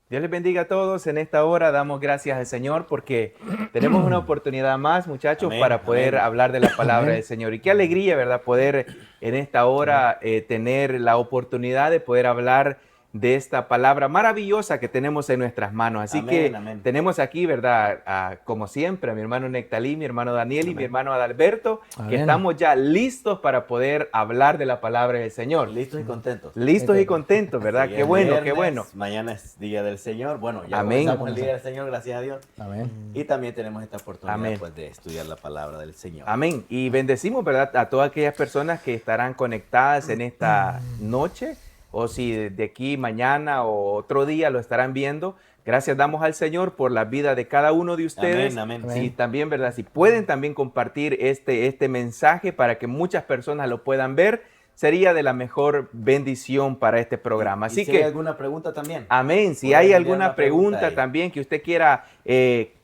Dios les bendiga a todos. En esta hora damos gracias al Señor porque tenemos una oportunidad más, muchachos, Amén, para poder amén. hablar de la palabra Amén. del Señor. Y qué alegría, ¿verdad? Poder en esta Amén. hora tener la oportunidad de poder hablar de esta palabra maravillosa que tenemos en nuestras manos. Así Amén, que amén. tenemos aquí, ¿verdad? Como siempre, a mi hermano Nectalí, mi hermano Daniel y mi Amén. hermano Adalberto, que Amén. estamos ya listos para poder hablar de la palabra del Señor. Listos y contentos. Listos y contentos, ¿verdad? Sí, Qué es bueno, qué viernes, bueno. mañana es Día del Señor. Bueno, ya Amén. comenzamos el Día del Señor, gracias a Dios. Amén. Y también tenemos esta oportunidad Amén. pues, de estudiar la palabra del Señor. Amén. Y bendecimos, ¿verdad?, a todas aquellas personas que estarán conectadas en esta noche, o si de aquí mañana o otro día lo estarán viendo. Gracias damos al Señor por la vida de cada uno de ustedes. Amén, amén. Amén. Y también, ¿verdad?, si pueden también compartir este mensaje para que muchas personas lo puedan ver, sería de la mejor bendición para este programa. Y Así si que, hay alguna pregunta también. amén. Si pueden hay enviar alguna una pregunta pregunta ahí. también que usted quiera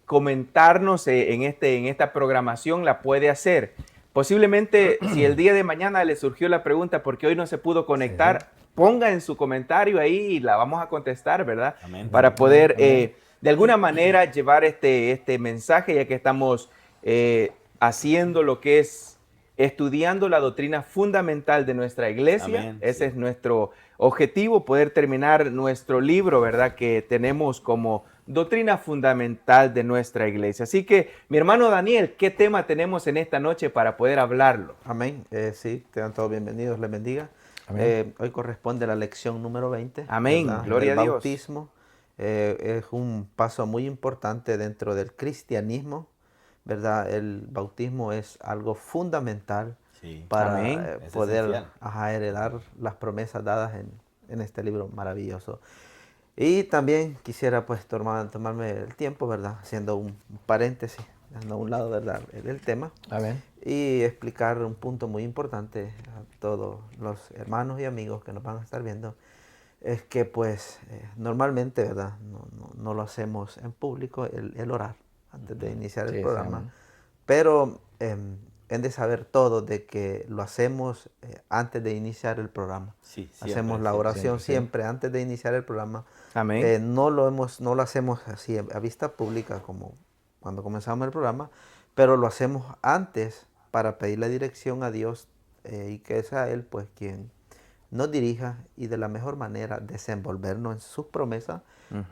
comentarnos en esta programación, la puede hacer. Posiblemente, si el día de mañana le surgió la pregunta porque hoy no se pudo conectar, ponga en su comentario ahí y la vamos a contestar, ¿verdad? Amén. Para poder, Amén. de alguna manera, llevar este mensaje, ya que estamos haciendo lo que es estudiando la doctrina fundamental de nuestra iglesia. Amén, Ese sí. es nuestro objetivo, poder terminar nuestro libro, ¿verdad?, que tenemos como doctrina fundamental de nuestra iglesia. Así que, mi hermano Daniel, ¿qué tema tenemos en esta noche para poder hablarlo? Amén. Sí, sean todos bienvenidos, les bendiga. Amén. Hoy corresponde la lección número 20. Amén. ¿Verdad? Gloria El a Dios. bautismo es un paso muy importante dentro del cristianismo, ¿verdad? El bautismo es algo fundamental Sí. para Amén. Es poder esencial. Heredar las promesas dadas en este libro maravilloso. Y también quisiera pues tomarme el tiempo, ¿verdad? Haciendo un paréntesis, dejando a un lado, ¿verdad?, el tema Amén. y explicar un punto muy importante a todos los hermanos y amigos que nos van a estar viendo. Es que pues normalmente, ¿verdad?, no lo hacemos en público, el orar antes de iniciar el Sí, sí, programa. amén. Pero han de saber todos de que lo hacemos antes de iniciar el programa. Sí, Hacemos la siempre. oración sí. siempre antes de iniciar el programa. Amén. No lo hacemos así a vista pública como cuando comenzamos el programa, pero lo hacemos antes para pedir la dirección a Dios y que sea Él pues quien nos dirija y de la mejor manera desenvolvernos en sus promesas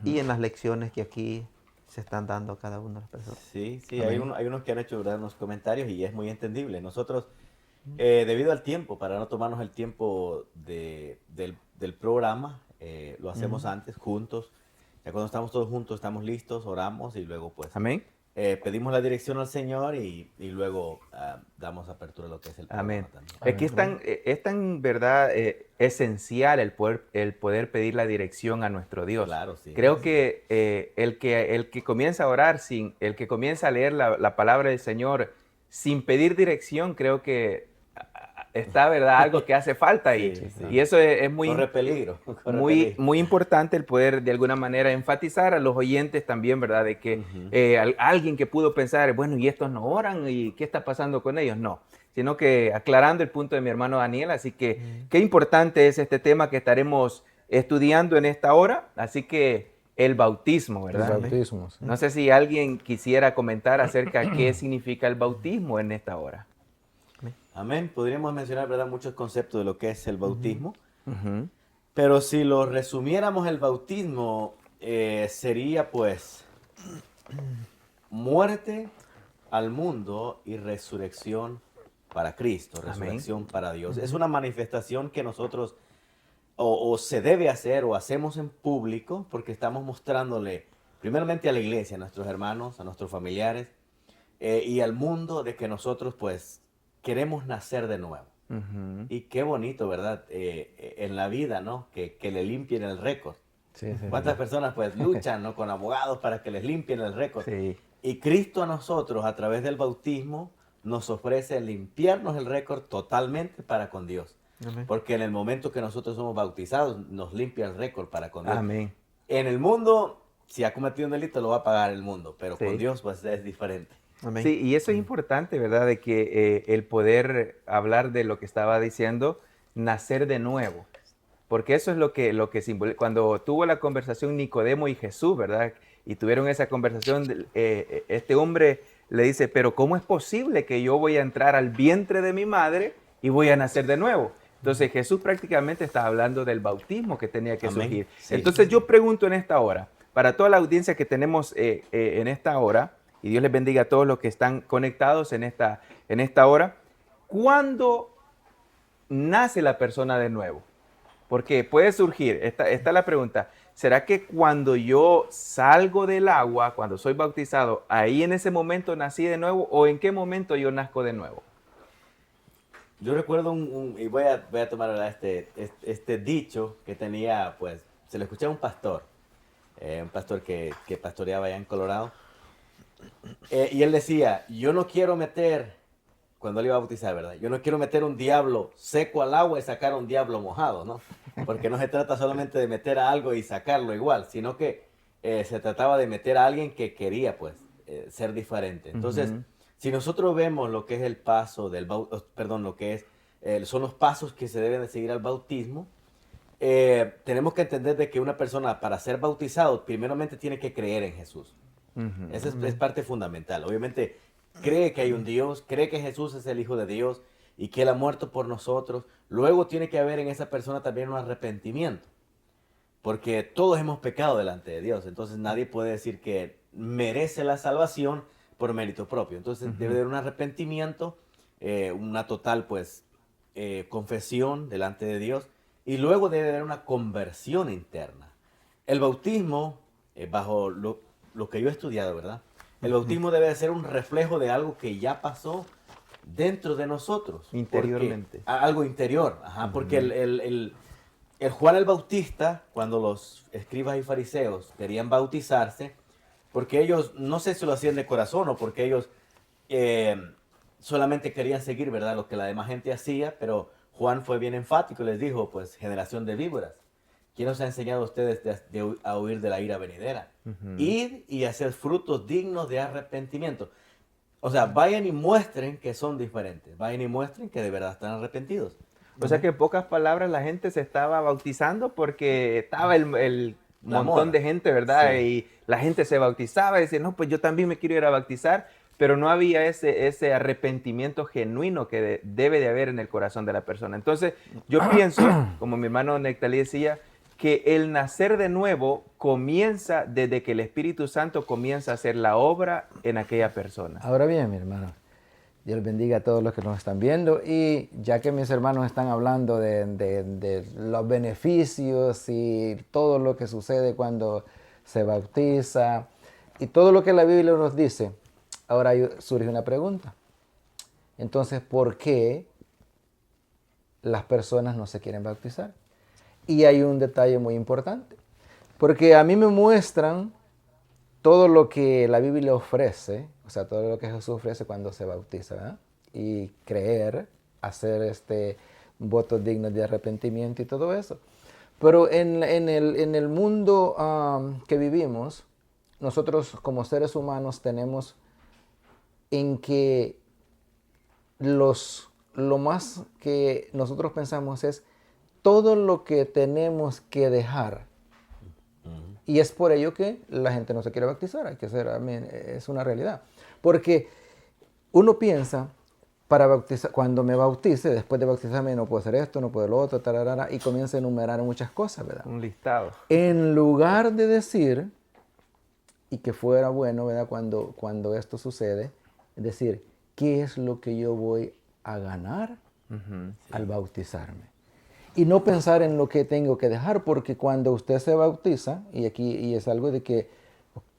y en las lecciones que aquí se están dando a cada una de las personas. Sí, sí, Amén. hay unos que han hecho, ¿verdad?, unos comentarios y es muy entendible. Nosotros, debido al tiempo, para no tomarnos el tiempo del programa, lo hacemos antes, juntos. Ya cuando estamos todos juntos, estamos listos, oramos y luego pues Amén. pedimos la dirección al Señor y luego damos apertura a lo que es el programa Amén. también. Es que es tan verdad, esencial el poder pedir la dirección a nuestro Dios. Claro, sí. Creo Sí. que el que comienza a orar, el que comienza a leer la palabra del Señor sin pedir dirección, creo que está, ¿verdad?, algo que hace falta ahí. Sí, sí. Y eso es muy, Corre peligro, corre muy, peligro. muy importante el poder de alguna manera enfatizar a los oyentes también, ¿verdad? De que alguien que pudo pensar, bueno, ¿y estos no oran? ¿Y qué está pasando con ellos? No, sino que aclarando el punto de mi hermano Daniel. Así que qué importante es este tema que estaremos estudiando en esta hora. Así que el bautismo, El ¿verdad? bautismo. Sí. No sé si alguien quisiera comentar acerca de qué significa el bautismo en esta hora. Amén. Podríamos mencionar, ¿verdad?, muchos conceptos de lo que es el bautismo. Ujú. Pero si lo resumiéramos, el bautismo sería pues muerte al mundo y resurrección para Cristo, Amén. resurrección para Dios. Es una manifestación que nosotros o se debe hacer o hacemos en público porque estamos mostrándole primeramente a la iglesia, a nuestros hermanos, a nuestros familiares y al mundo de que nosotros pues queremos nacer de nuevo. Ujú. Y qué bonito, ¿verdad? En la vida, ¿no? Que le limpien el récord. Sí, sí, ¿Cuántas sí. personas pues luchan, ¿no?, con abogados para que les limpien el récord? Sí. Y Cristo a nosotros, a través del bautismo, nos ofrece limpiarnos el récord totalmente para con Dios. Amén. Porque en el momento que nosotros somos bautizados, nos limpia el récord para con Dios. Amén. En el mundo, si ha cometido un delito, lo va a pagar el mundo, pero Sí. con Dios pues es diferente. Amén. Sí, y eso es importante, ¿verdad? De que el poder hablar de lo que estaba diciendo, nacer de nuevo. porque eso es lo que simboliza. Cuando tuvo la conversación Nicodemo y Jesús, ¿verdad? Y tuvieron esa conversación, este hombre le dice, pero ¿cómo es posible que yo voy a entrar al vientre de mi madre y voy a nacer de nuevo? Entonces Jesús prácticamente está hablando del bautismo que tenía que Amén. surgir. Sí, Entonces sí. yo pregunto en esta hora, para toda la audiencia que tenemos en esta hora, y Dios les bendiga a todos los que están conectados en esta hora, ¿cuándo nace la persona de nuevo? Porque puede surgir, esta es la pregunta, ¿será que cuando yo salgo del agua, cuando soy bautizado, ahí en ese momento nací de nuevo o en qué momento yo nazco de nuevo? Yo recuerdo y voy a tomar ¿verdad? Este dicho que tenía, pues, se lo escuché a un pastor que pastoreaba allá en Colorado, y él decía, yo no quiero meter, cuando él iba a bautizar, ¿verdad? Yo no quiero meter un diablo seco al agua y sacar un diablo mojado, ¿no? Porque no se trata solamente de meter a algo y sacarlo igual, sino que se trataba de meter a alguien que quería, pues, ser diferente. Entonces, si nosotros vemos lo que es el paso perdón, lo que es, son los pasos que se deben de seguir al bautismo, tenemos que entender de que una persona para ser bautizado primeramente tiene que creer en Jesús. Esa es parte fundamental. Obviamente cree que hay un Dios, cree que Jesús es el Hijo de Dios y que Él ha muerto por nosotros. Luego tiene que haber en esa persona también un arrepentimiento, porque todos hemos pecado delante de Dios. Entonces nadie puede decir que merece la salvación por mérito propio. Entonces debe haber un arrepentimiento, una total pues confesión delante de Dios, y luego debe haber una conversión interna. El bautismo, bajo lo que yo he estudiado, ¿verdad? El bautismo debe de ser un reflejo de algo que ya pasó dentro de nosotros. Interiormente. Algo interior, porque el Juan el Bautista, cuando los escribas y fariseos querían bautizarse, porque ellos, no sé si lo hacían de corazón o porque ellos solamente querían seguir, ¿verdad?, lo que la demás gente hacía, pero Juan fue bien enfático y les dijo, pues, generación de víboras, ¿quién os ha enseñado a ustedes a huir de la ira venidera? Ir y hacer frutos dignos de arrepentimiento. O sea, vayan y muestren que son diferentes, vayan y muestren que de verdad están arrepentidos. O sea que en pocas palabras la gente se estaba bautizando porque estaba el montón de gente, ¿verdad? Sí. Y la gente se bautizaba y decía, no, pues yo también me quiero ir a bautizar, pero no había ese arrepentimiento genuino que debe de haber en el corazón de la persona. Entonces, yo pienso, como mi hermano Nectalí decía, que el nacer de nuevo comienza desde que el Espíritu Santo comienza a hacer la obra en aquella persona. Ahora bien, mi hermano, Dios bendiga a todos los que nos están viendo, y ya que mis hermanos están hablando de los beneficios y todo lo que sucede cuando se bautiza y todo lo que la Biblia nos dice, ahora surge una pregunta. Entonces, ¿por qué las personas no se quieren bautizar? Y hay un detalle muy importante, porque a mí me muestran todo lo que la Biblia ofrece, o sea, todo lo que Jesús ofrece cuando se bautiza, ¿verdad? Y creer, hacer votos dignos de arrepentimiento y todo eso. Pero en el mundo que vivimos, nosotros como seres humanos tenemos en que lo más que nosotros pensamos es todo lo que tenemos que dejar. Y es por ello que la gente no se quiere bautizar, hay que ser, es una realidad. Porque uno piensa, para bautizar, cuando me bautice, después de bautizarme no puedo hacer esto, no puedo lo otro, tararara, y comienza a enumerar muchas cosas, ¿verdad? Un listado. En lugar de decir, y que fuera bueno, ¿verdad?, cuando esto sucede, es decir, ¿qué es lo que yo voy a ganar al bautizarme? Y no pensar en lo que tengo que dejar, porque cuando usted se bautiza, y es algo de que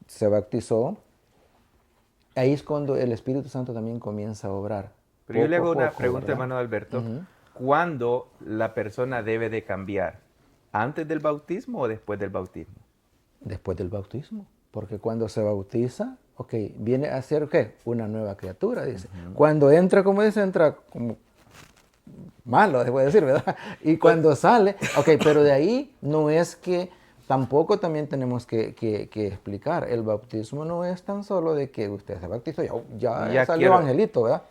se bautizó, ahí es cuando el Espíritu Santo también comienza a obrar. Pero yo le hago una pregunta, ¿verdad? hermano Alberto. ¿Cuándo la persona debe de cambiar? ¿Antes del bautismo o después del bautismo? Después del bautismo. Porque cuando se bautiza, viene a ser, ¿qué? Una nueva criatura, dice. Cuando entra, como dice, entra como malo, se puede decir, ¿verdad? Y cuando sale, pero de ahí no es que, tampoco también tenemos que explicar, el bautismo no es tan solo de que usted se bautizó, ya salió angelito, ¿verdad?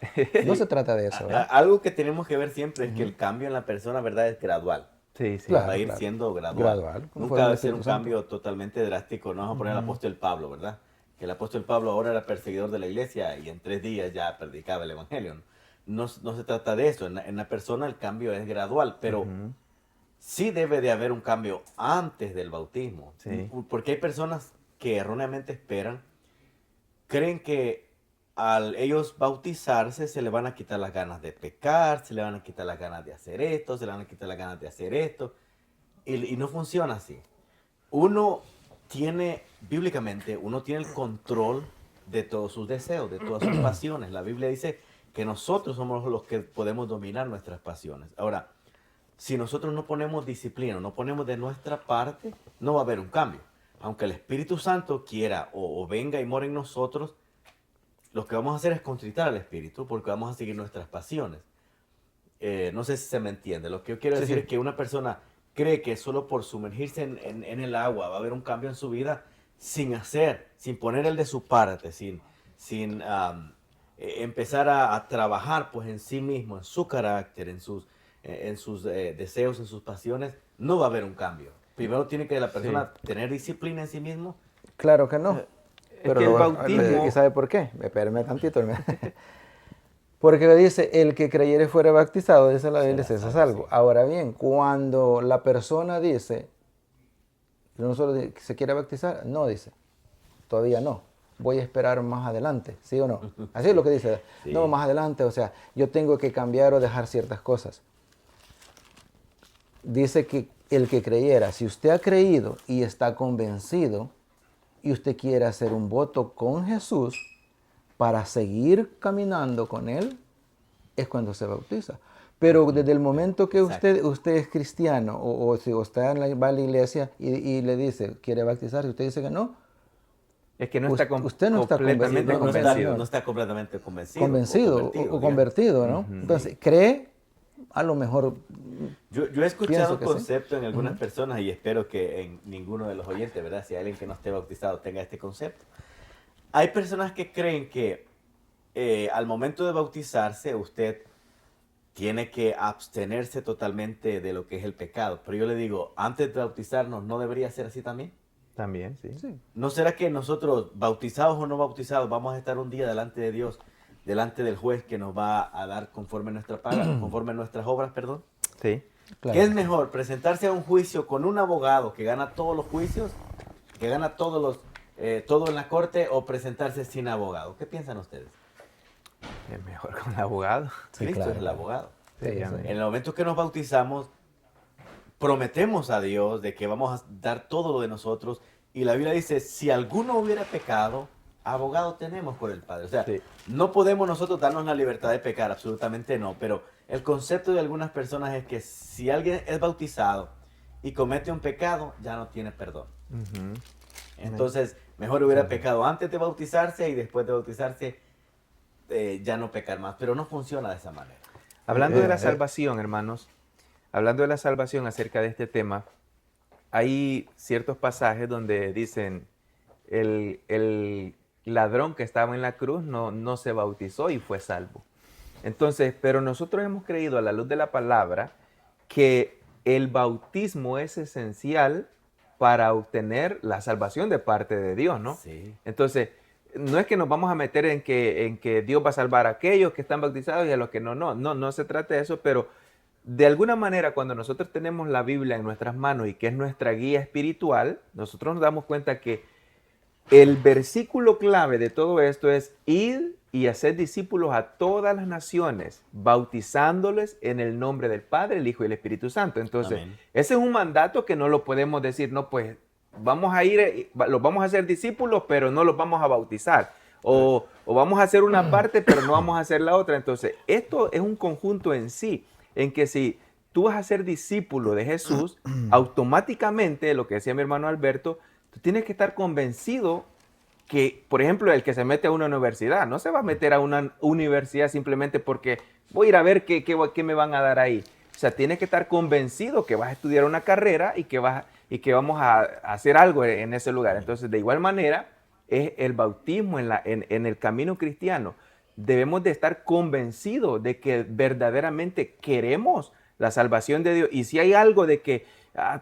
No se trata de eso, ¿verdad? Algo que tenemos que ver siempre es que el cambio en la persona, ¿verdad?, es gradual. Sí, sí. Claro. Va a ir siendo gradual. Gradual, como fue Nunca va el a ser un Espíritu Santo. cambio totalmente drástico. No vamos a poner al apóstol Pablo, ¿verdad? Que el apóstol Pablo ahora era perseguidor de la iglesia y en 3 días ya predicaba el evangelio. No se trata de eso. En la persona el cambio es gradual, pero Ujú. sí debe de haber un cambio antes del bautismo. Sí. Porque hay personas que erróneamente creen que al ellos bautizarse se le van a quitar las ganas de pecar, se le van a quitar las ganas de hacer esto, se le van a quitar las ganas de hacer esto. Y no funciona así. Uno bíblicamente, uno tiene el control de todos sus deseos, de todas sus pasiones. La Biblia dice que nosotros somos los que podemos dominar nuestras pasiones. Ahora, si nosotros no ponemos disciplina, no ponemos de nuestra parte, no va a haber un cambio. Aunque el Espíritu Santo quiera o venga y mora en nosotros, lo que vamos a hacer es contritar al Espíritu porque vamos a seguir nuestras pasiones. No sé si se me entiende. Lo que yo quiero decir es que una persona cree que solo por sumergirse en el agua va a haber un cambio en su vida sin poner el de su parte, sin empezar a trabajar pues en sí mismo, en su carácter, en sus deseos, en sus pasiones, no va a haber un cambio. Primero tiene que la persona tener disciplina en sí mismo. Claro que no. Es que el bautismo... ¿Y sabe por qué? Espérame tantito. Porque le dice, el que creyere fuera bautizado, dice la Biblia, será salvo. Sí. Ahora bien, cuando la persona dice, no solo se quiere bautizar, no dice, todavía no, voy a esperar más adelante, ¿sí o no? Así es lo que dice, Sí. no, más adelante, o sea, yo tengo que cambiar o dejar ciertas cosas. Dice que el que creyera, si usted ha creído y está convencido, y usted quiere hacer un voto con Jesús para seguir caminando con Él, es cuando se bautiza. Pero desde el momento que usted es cristiano o si usted va a la iglesia y le dice, quiere bautizarse, y usted dice que no, Es que no está usted no está completamente convencido. No está completamente convencido. convencido o convertido, ¿no? Entonces, cree, a lo mejor... Yo he escuchado Pienso un que sí. concepto en algunas personas y espero que en ninguno de los oyentes, ¿verdad? Si hay alguien que no esté bautizado tenga este concepto. Hay personas que creen que al momento de bautizarse usted tiene que abstenerse totalmente de lo que es el pecado. Pero yo le digo, antes de bautizarnos, ¿no debería ser así también? También, sí. ¿No será que nosotros, bautizados o no bautizados, vamos a estar un día delante de Dios, delante del juez que nos va a dar conforme nuestra paga, conforme nuestras obras, perdón? Sí. Claro. ¿Qué es mejor, presentarse a un juicio con un abogado que gana todos los juicios, que gana todo en la corte, o presentarse sin abogado? ¿Qué piensan ustedes? Es mejor con el abogado. Sí, Cristo claro. es el abogado. Sí, sí. En el momento que nos bautizamos, prometemos a Dios de que vamos a dar todo lo de nosotros. Y la Biblia dice, si alguno hubiera pecado, abogado tenemos por el Padre. O sea, Sí. no podemos nosotros darnos la libertad de pecar, absolutamente no. Pero el concepto de algunas personas es que si alguien es bautizado y comete un pecado, ya no tiene perdón. Ujú. Entonces, mejor hubiera pecado antes de bautizarse y después de bautizarse ya no pecar más. Pero no funciona de esa manera. Hablando de la salvación, hermanos, hablando de la salvación acerca de este tema, hay ciertos pasajes donde dicen el ladrón que estaba en la cruz no se bautizó y fue salvo. Entonces, pero nosotros hemos creído a la luz de la palabra que el bautismo es esencial para obtener la salvación de parte de Dios, ¿no? Sí. Entonces, no es que nos vamos a meter en que Dios va a salvar a aquellos que están bautizados y a los que no se trata de eso, pero de alguna manera cuando nosotros tenemos la Biblia en nuestras manos y que es nuestra guía espiritual, nosotros nos damos cuenta que el versículo clave de todo esto es ir y hacer discípulos a todas las naciones, bautizándoles en el nombre del Padre, el Hijo y el Espíritu Santo. Entonces, Amén. ese es un mandato que no lo podemos decir, no, pues vamos a ir, los vamos a hacer discípulos, pero no los vamos a bautizar. O vamos a hacer una parte, pero no vamos a hacer la otra. Entonces, esto es un conjunto en sí, en que si tú vas a ser discípulo de Jesús, automáticamente, lo que decía mi hermano Alberto, tú tienes que estar convencido que, por ejemplo, el que se mete a una universidad, no se va a meter a una universidad simplemente porque voy a ir a ver qué me van a dar ahí. O sea, tienes que estar convencido que vas a estudiar una carrera y que vamos a hacer algo en ese lugar. Entonces, de igual manera, es el bautismo en el camino cristiano. Debemos de estar convencidos de que verdaderamente queremos la salvación de Dios. Y si hay algo de que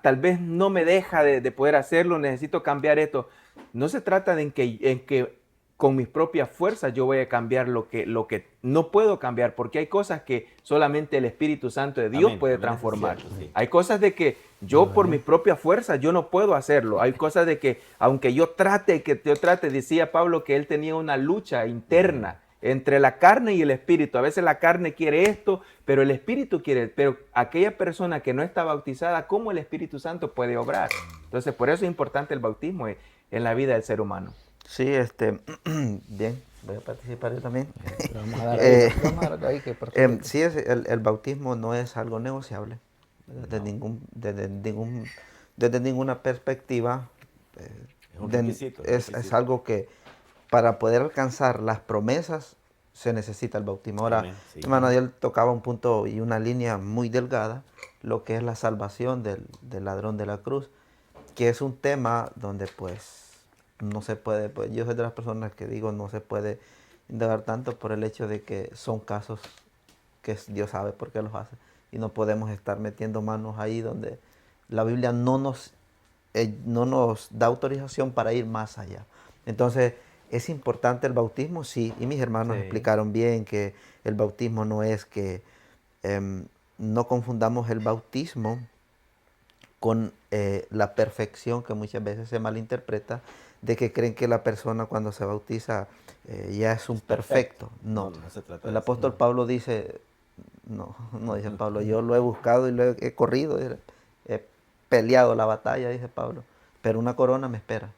tal vez no me deja de poder hacerlo, necesito cambiar esto, no se trata de en que con mis propias fuerzas yo voy a cambiar lo que no puedo cambiar, porque hay cosas que solamente el Espíritu Santo de Dios Amén, puede amén, transformar. es cierto, sí. Hay cosas de que yo por mis propias fuerzas yo no puedo hacerlo. Hay cosas de que aunque yo trate, decía Pablo que él tenía una lucha interna entre la carne y el espíritu. A veces la carne quiere esto, pero el espíritu quiere, pero aquella persona que no está bautizada, ¿cómo el Espíritu Santo puede obrar? Entonces, por eso es importante el bautismo en la vida del ser humano. Sí, bien, voy a participar yo también. Vamos a dar ahí, vamos a dar ahí que participe. Sí, el bautismo no es algo negociable desde ninguna perspectiva. Es un requisito, Es algo que para poder alcanzar las promesas se necesita el bautismo. Ahora, Amén, sí. hermano Adiel tocaba un punto y una línea muy delgada, lo que es la salvación del ladrón de la cruz, que es un tema donde pues no se puede, pues, yo soy de las personas que digo no se puede indagar tanto por el hecho de que son casos que Dios sabe por qué los hace y no podemos estar metiendo manos ahí donde la Biblia no nos da autorización para ir más allá. Entonces, ¿es importante el bautismo? Sí, y mis hermanos Sí. explicaron bien que el bautismo no es que no confundamos el bautismo con la perfección que muchas veces se malinterpreta, de que creen que la persona cuando se bautiza ya es un perfecto. No, No se trata de el eso. apóstol Pablo dice, no dice Pablo, yo lo he buscado y lo he corrido, he peleado la batalla, dice Pablo, pero una corona me espera.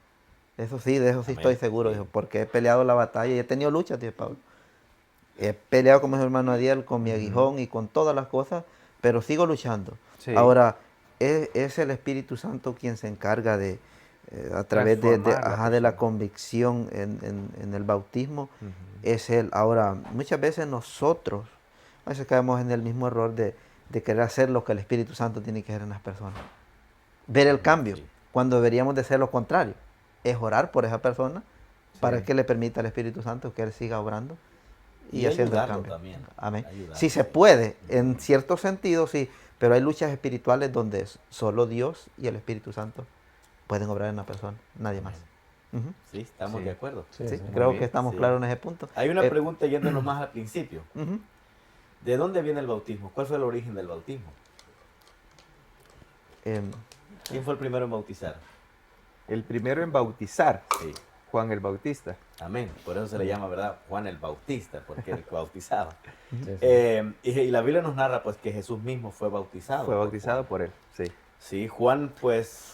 Eso sí, de eso sí Amén, estoy seguro, sí. dijo, porque he peleado la batalla y he tenido luchas, dice Pablo. He peleado con mi hermano Adiel, con mi aguijón y con todas las cosas, pero sigo luchando. Sí. Ahora, es el Espíritu Santo quien se encarga de, a través Transformar la de la persona. convicción en el bautismo, es Él. Ahora, muchas veces nosotros, a veces caemos en el mismo error de querer hacer lo que el Espíritu Santo tiene que hacer en las personas. Ver el cambio, Sí. cuando deberíamos de hacer lo contrario. Es orar por esa persona para Sí. que le permita al Espíritu Santo que Él siga obrando y Y haciendo el ayudarlo cambio. también. Amén. Ayudarlo. Sí se puede, en cierto sentido sí, pero hay luchas espirituales donde solo Dios y el Espíritu Santo pueden obrar en la persona, nadie más. Ujú. Sí, estamos Sí. de acuerdo. Sí, Sí, sí. creo bien. que estamos Sí. claros en ese punto. Hay una pregunta yéndonos más al principio. Ujú. ¿De dónde viene el bautismo? ¿Cuál fue el origen del bautismo? Em, ¿Quién fue el primero en bautizar? El primero en bautizar, Sí. Juan el Bautista. Amén. Por eso se le llama, ¿verdad? Juan el Bautista, porque él bautizaba. Sí, sí. Y la Biblia nos narra pues que Jesús mismo fue bautizado. Fue por bautizado Juan. por él, sí. Sí, Juan pues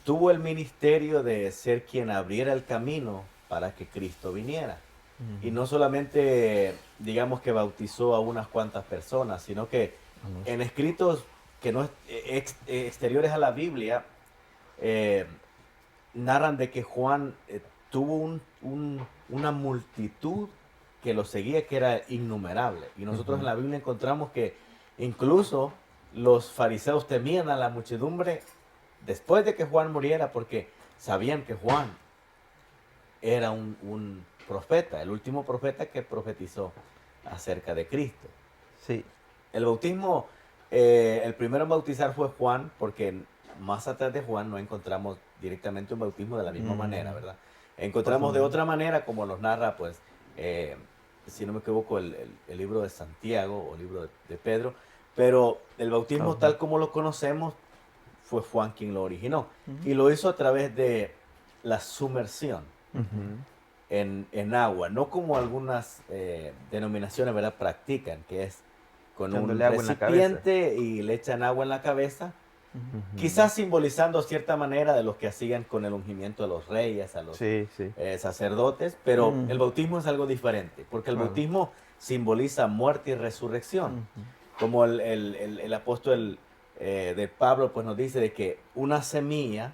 tuvo el ministerio de ser quien abriera el camino para que Cristo viniera. Y no solamente, digamos que bautizó a unas cuantas personas, sino que en escritos que no exteriores a la Biblia, narran de que Juan tuvo una multitud que lo seguía, que era innumerable. Y nosotros en la Biblia encontramos que incluso los fariseos temían a la muchedumbre después de que Juan muriera, porque sabían que Juan era un profeta, el último profeta que profetizó acerca de Cristo. sí, El bautismo, el primero en bautizar fue Juan, porque más atrás de Juan no encontramos directamente un bautismo de la misma manera, ¿verdad? Encontramos de otra manera, como nos narra, pues, si no me equivoco, el libro de Santiago o el libro de Pedro, pero el bautismo tal como lo conocemos fue Juan quien lo originó y lo hizo a través de la sumersión en agua, no como algunas denominaciones, ¿verdad?, practican, que es con un Echándole agua en la recipiente y le echan agua en la cabeza, quizás simbolizando cierta manera de los que hacían con el ungimiento de los reyes, a los Sí, sí. sacerdotes, pero el bautismo es algo diferente, porque el bautismo simboliza muerte y resurrección, como el apóstol de Pablo pues nos dice de que una semilla,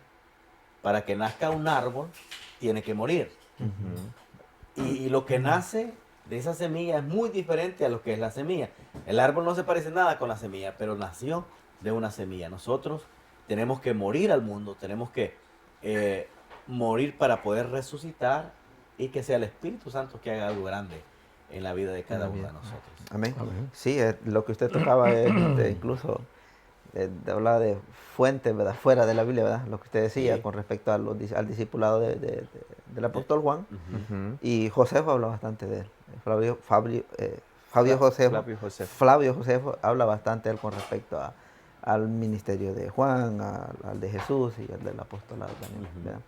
para que nazca un árbol, tiene que morir. Y lo que nace de esa semilla es muy diferente a lo que es la semilla. El árbol no se parece nada con la semilla, pero nació de una semilla. Nosotros tenemos que morir al mundo, tenemos que morir para poder resucitar y que sea el Espíritu Santo que haga algo grande en la vida de cada uno de nosotros. Amén. Amén. Sí, lo que usted tocaba es incluso de hablar de fuentes, ¿verdad? Fuera de la Biblia, ¿verdad? Lo que usted decía Sí. con respecto a al discipulado del apóstol Juan. Ujú. Y Josefo habla bastante de él. Flavio Josefo, Flavio Josefo. Flavio Josefo habla bastante de él con respecto al ministerio de Juan, al de Jesús y al del apostolado también, ¿verdad?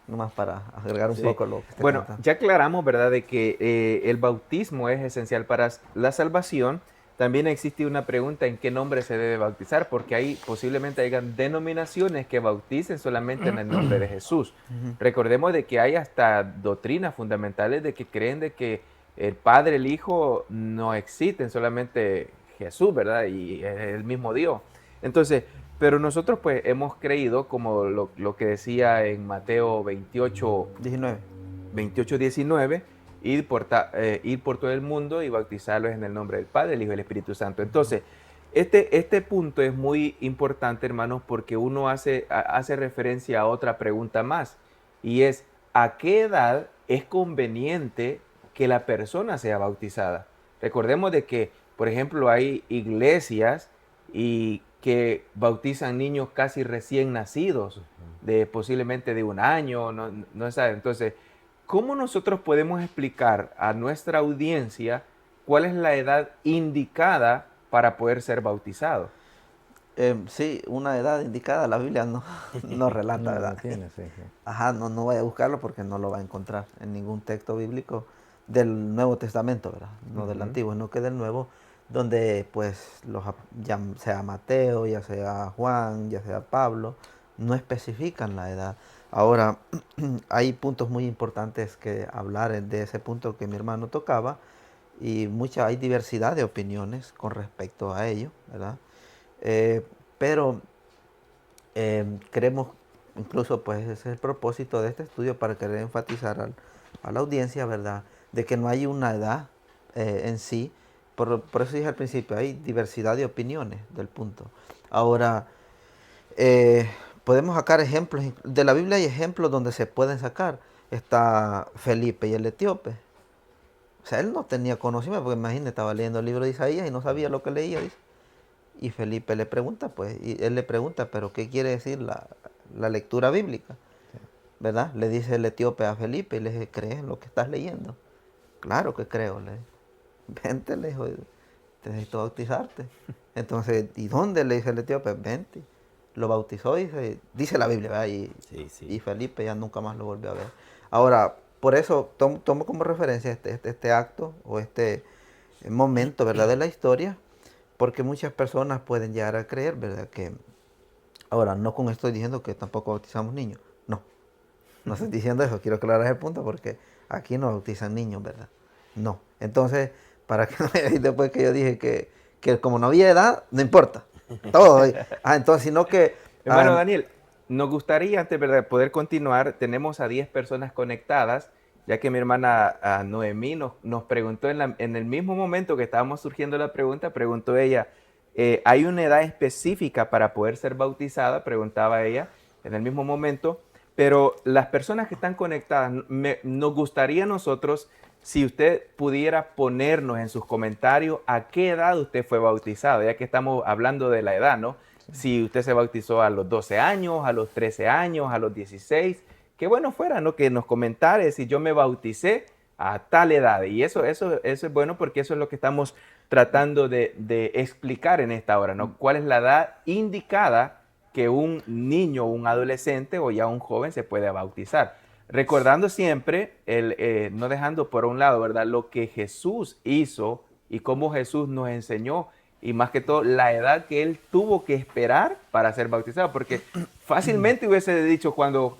Nomás para agregar un Sí. poco lo que usted Bueno, comentaba. ya aclaramos, ¿verdad?, de que el bautismo es esencial para la salvación. También existe una pregunta en qué nombre se debe bautizar, porque hay posiblemente hayan denominaciones que bauticen solamente en el nombre de Jesús. Recordemos de que hay hasta doctrinas fundamentales de que creen de que el Padre, el Hijo no existen, solamente Jesús, ¿verdad? Y es el mismo Dios. Entonces, pero nosotros pues hemos creído, como lo que decía en Mateo 28, 19. 19, ir por todo el mundo y bautizarlos en el nombre del Padre, el Hijo y el Espíritu Santo. Entonces, este punto es muy importante, hermanos, porque uno hace referencia a otra pregunta más, y es, ¿a qué edad es conveniente que la persona sea bautizada? Recordemos de que, por ejemplo, hay iglesias y que bautizan niños casi recién nacidos, de posiblemente de 1 año, no sabe. Entonces, ¿cómo nosotros podemos explicar a nuestra audiencia cuál es la edad indicada para poder ser bautizado? Sí, una edad indicada, la Biblia no relata, No, ¿verdad? no tiene, sí, sí. Ajá, no vaya a buscarlo porque no lo va a encontrar en ningún texto bíblico del Nuevo Testamento, ¿verdad? No del Antiguo, no que del Nuevo, donde pues ya sea Mateo, ya sea Juan, ya sea Pablo, no especifican la edad. Ahora, hay puntos muy importantes que hablar de ese punto que mi hermano tocaba y hay diversidad de opiniones con respecto a ello, ¿verdad? Pero queremos, incluso pues ese es el propósito de este estudio para querer enfatizar a la audiencia, ¿verdad? De que no hay una edad en sí. Por eso dije al principio, hay diversidad de opiniones del punto. Ahora, podemos sacar ejemplos, de la Biblia hay ejemplos donde se pueden sacar. Está Felipe y el etíope. O sea, él no tenía conocimiento, porque imagínate, estaba leyendo el libro de Isaías y no sabía lo que leía, dice. Y Felipe le pregunta, pues, y él le pregunta, pero ¿qué quiere decir la lectura bíblica? ¿Verdad? Le dice el etíope a Felipe y le dice, ¿crees en lo que estás leyendo? Claro que creo, le dice. Vente, le dijo, te necesito bautizarte. Entonces, ¿y dónde? Le dice el etíope, vente. Lo bautizó y dice la Biblia, ¿verdad? Y Felipe ya nunca más lo volvió a ver. Ahora, por eso tomo como referencia este acto o este momento, ¿verdad? De la historia, porque muchas personas pueden llegar a creer, ¿verdad? Que, ahora, no con esto estoy diciendo que tampoco bautizamos niños. No estoy diciendo eso. Quiero aclarar ese punto porque aquí no bautizan niños, ¿verdad? No. Entonces, para que no me digan después que yo dije que como no había edad, no importa. Todo. Entonces, sino que... Hermano Daniel, nos gustaría, antes de poder continuar, tenemos a 10 personas conectadas, ya que mi hermana Noemí nos preguntó en el mismo momento que estábamos surgiendo la pregunta, preguntó ella, ¿hay una edad específica para poder ser bautizada? Preguntaba ella en el mismo momento, pero las personas que están conectadas, nos gustaría a nosotros, si usted pudiera ponernos en sus comentarios a qué edad usted fue bautizado, ya que estamos hablando de la edad, ¿no? Si usted se bautizó a los 12 años, a los 13 años, a los 16, qué bueno fuera, ¿no? Que nos comentara si yo me bauticé a tal edad. Y eso es bueno porque eso es lo que estamos tratando de explicar en esta hora, ¿no? ¿Cuál es la edad indicada que un niño, un adolescente o ya un joven se puede bautizar? Recordando siempre, no dejando por un lado, ¿verdad? Lo que Jesús hizo y cómo Jesús nos enseñó y más que todo la edad que él tuvo que esperar para ser bautizado, porque fácilmente hubiese dicho cuando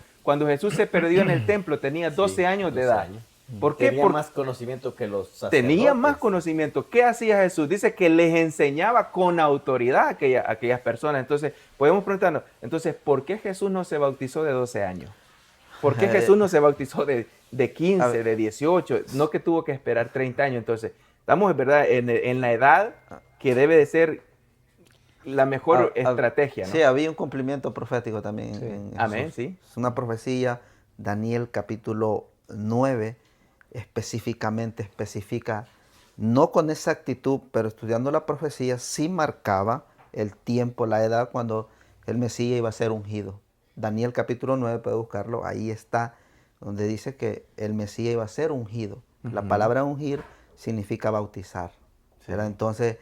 Jesús se perdió en el templo, tenía 12 años de 12 edad. años. ¿Por qué? Tenía más conocimiento que los sacerdotes. Tenía más conocimiento. ¿Qué hacía Jesús? Dice que les enseñaba con autoridad a aquellas personas. Entonces, podemos preguntarnos, entonces, ¿por qué Jesús no se bautizó de 12 años? ¿Por qué Jesús no se bautizó de 15, de 18? No que tuvo que esperar 30 años. Entonces, estamos, ¿verdad?, en la edad que debe de ser la mejor estrategia, ¿no? Sí, había un cumplimiento profético también. Sí. Amén, sí. Es una profecía, Daniel capítulo 9, específicamente especifica no con exactitud, pero estudiando la profecía, sí marcaba el tiempo, la edad cuando el Mesías iba a ser ungido. Daniel capítulo 9, puede buscarlo, ahí está, donde dice que el Mesías iba a ser ungido. La palabra ungir significa bautizar. ¿Verdad? Entonces,